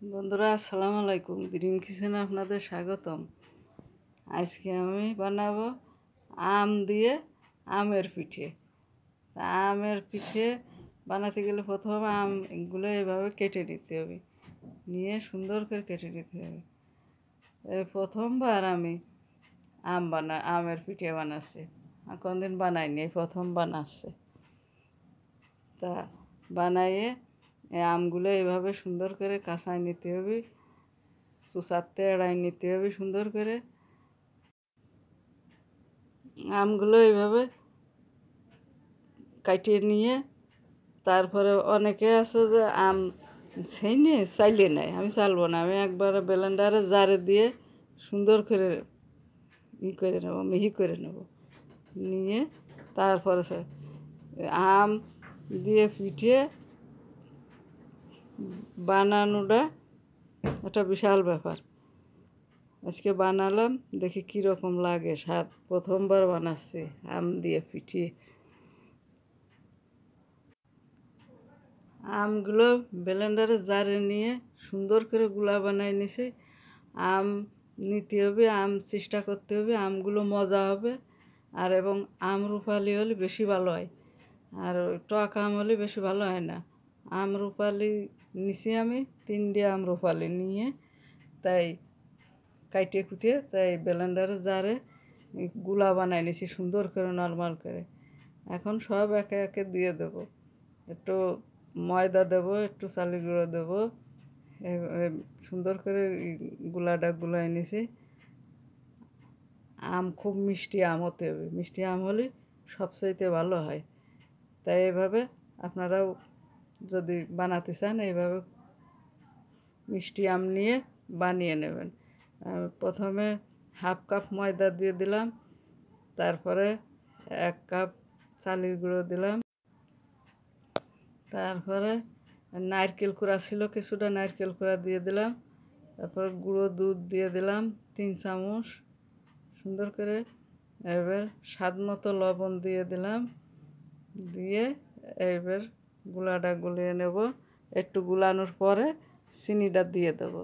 বন্ধুরা আসসালামু আলাইকুম। ড্রিম কিচেনে আপনাদের স্বাগতম। আজকে আমি বানাবো আম দিয়ে আমের পিঠে। আমের পিঠে বানাতে গেলে প্রথমে আমগুলো এভাবে কেটে নিতে হবে, নিয়ে সুন্দর করে কেটে নিতে হবে। এই প্রথমবার আমি আমের পিঠে বানাচ্ছি, কোনদিন বানাইনি, এই প্রথম বানাচ্ছে। তা বানাইয়ে এই আমগুলো এভাবে সুন্দর করে কাঁচায় নিতে হবে, চুষাতে এড়াই নিতে হবে সুন্দর করে। আমগুলো এইভাবে কাটিয়ে নিয়ে তারপরে অনেকে আছে যে আম ছেইনে চাইলে নেয়, আমি চালবো না, আমি একবারে ব্লেন্ডারে জারে দিয়ে সুন্দর করে করে নেব, মিহি করে নেব। নিয়ে তারপরে আম দিয়ে পিঠে বানানোটা একটা বিশাল ব্যাপার। আজকে বানালাম, দেখি কীরকম লাগে স্বাদ। প্রথমবার বানাচ্ছি আম দিয়ে পিঠে। আমগুলো ব্লেন্ডারে জারে নিয়ে সুন্দর করে গুলা বানাই নিছি। আম নিতে হবে, আম চেষ্টা করতে হবে আমগুলো মজা হবে, আর এবং আম রূপালি হলে বেশি ভালো হয়, আর টক আম হলে বেশি ভালো হয় না। আম রূপালি নিছি আমি 3টে আম রূপালি নিয়ে, তাই কাইটে কুটে তাই ব্লেন্ডারে জারে গুলা বানাই নিছি সুন্দর করে নরমাল করে। এখন সব একে একে দিয়ে দেবো। একটু ময়দা দেবো, একটু চালের গুঁড়ো দেবো, সুন্দর করে গুলাটা গুলাই নিছি। আম খুব মিষ্টি আম হতে হবে, মিষ্টি আম হলে সবচাইতে ভালো হয়। তাই এভাবে আপনারাও যদি বানাতে চান এইভাবে মিষ্টি আম নিয়ে বানিয়ে নেবেন। প্রথমে 1/2 কাপ ময়দা দিয়ে দিলাম, তারপরে 1 কাপ চালের গুঁড়ো দিলাম, তারপরে নারকেল কুড়া ছিল কিছুটা, নারকেল কুড়া দিয়ে দিলাম, তারপর গুঁড়ো দুধ দিয়ে দিলাম 3 চামচ সুন্দর করে। এবার স্বাদ মতো লবণ দিয়ে দিলাম, দিয়ে এবার গুলাটা গুলিয়ে নেব। একটু গুলানোর পরে চিনিটা দিয়ে দেবো,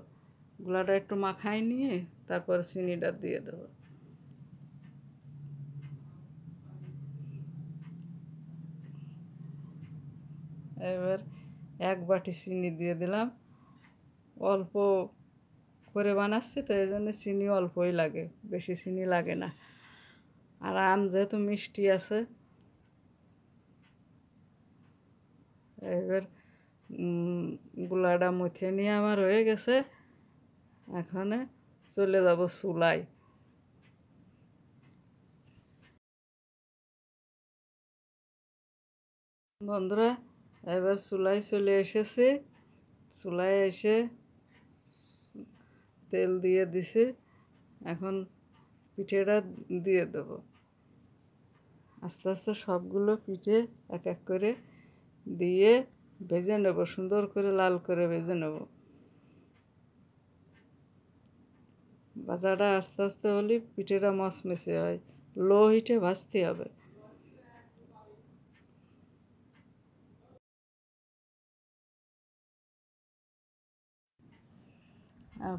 গুলাটা একটু মাখাই নিয়ে তারপর চিনিটা দিয়ে দেবো। এবার 1 বাটি চিনি দিয়ে দিলাম। অল্প করে বানাচ্ছি তো এই জন্য চিনি অল্পই লাগে, বেশি চিনি লাগে না। আর আম যেহেতু মিষ্টি আছে, এবার গুলাটা মুছে নিয়ে আমার হয়ে গেছে। এখানে চলে যাব চুলায়। বন্ধুরা এবার চুলায় চলে এসেছি, চুলায় এসে তেল দিয়ে দিছি। এখন পিঠেটা দিয়ে দেবো। আস্তে আস্তে সবগুলো পিঠে এক এক করে দিয়ে ভেজে নেব, সুন্দর করে লাল করে ভেজে নেব। ভাজাটা আস্তে আস্তে হলে পিঠেটা মচমচে হয়, লো হিটে ভাজতে হবে।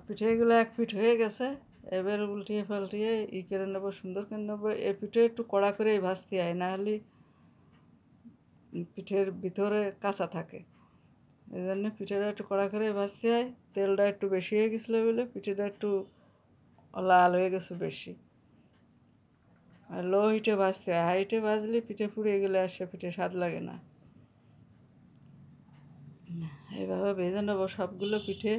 পিঠেগুলো এক পিঠ হয়ে গেছে, এবার উল্টিয়ে পাল্টিয়ে করে নেবো, সুন্দর করে নেবো। এ পিঠে একটু কড়া করে ভাজতে হয়, না হলে পিঠের ভিতরে কাঁচা থাকে। এই জন্য পিঠেটা একটু কড়া করে ভাজতে হয়। তেলটা একটু বেশি হয়ে গেছিলো বলে পিঠেটা একটু লাল হয়ে গেছে বেশি। আর লো হিটে ভাজতে হয়, হাই হিটে ভাজলে পিঠে পুড়িয়ে গেলে আর সে পিঠে স্বাদ লাগে না। এইভাবে ভেজে নেবো সবগুলো পিঠে।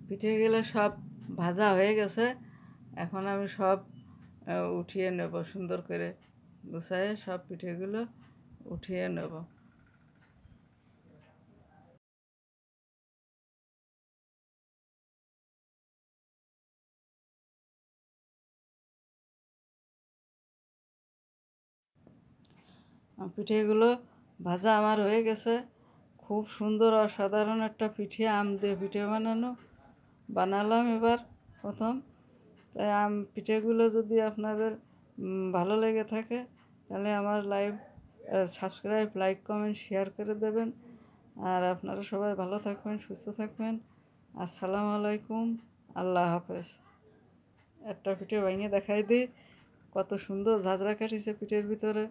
পিঠেগুলো সব ভাজা হয়ে গেছে, এখন আমি সব উঠিয়ে নেব, সুন্দর করে গুছায়ে সব পিঠেগুলো উঠিয়ে নেব। পিঠেগুলো ভাজা আমার হয়ে গেছে। খুব সুন্দর অসাধারণ একটা পিঠে, আম দিয়ে পিঠে বানালাম এবার প্রথম। তাই পিঠেগুলো যদি আপনাদের ভালো লেগে থাকে তাহলে আমার live subscribe, like, comment, share করে দেবেন। আর আপনারা সবাই ভালো থাকবেন, সুস্থ থাকবেন। আসসালামু আলাইকুম, আল্লাহ হাফেজ। একটা পিঠে ভেঙে দেখাই দিই, কত সুন্দর ঝাঁঝরা কাটিছে পিঠের ভিতরে।